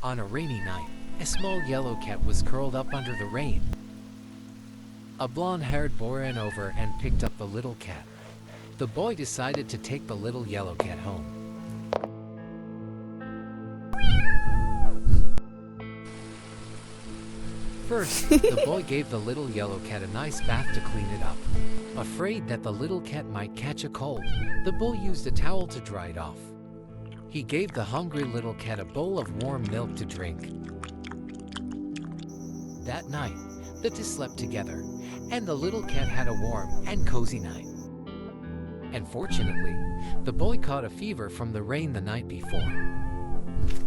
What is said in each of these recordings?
On a rainy night, a small yellow cat was curled up under the rain. A blonde-haired boy ran over and picked up the little cat. The boy decided to take the little yellow cat home. First, the boy gave the little yellow cat a nice bath to clean it up. Afraid that the little cat might catch a cold, the boy used a towel to dry it off. He gave the hungry little cat a bowl of warm milk to drink. That night, the two slept together, and the little cat had a warm and cozy night. Unfortunately, the boy caught a fever from the rain the night before.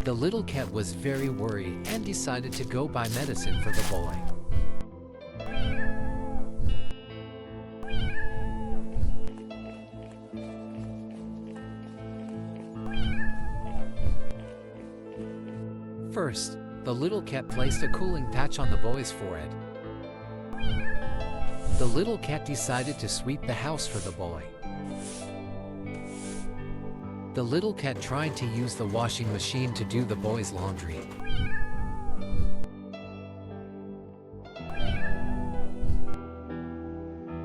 The little cat was very worried and decided to go buy medicine for the boy. First, the little cat placed a cooling patch on the boy's forehead. The little cat decided to sweep the house for the boy. The little cat tried to use the washing machine to do the boy's laundry.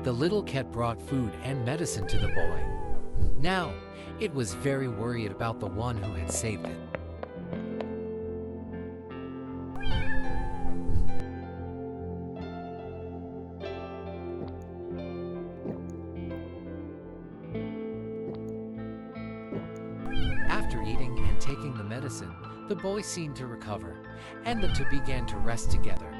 The little cat brought food and medicine to the boy. Now, it was very worried about the one who had saved it. After eating and taking the medicine, the boy seemed to recover, and the two began to rest together.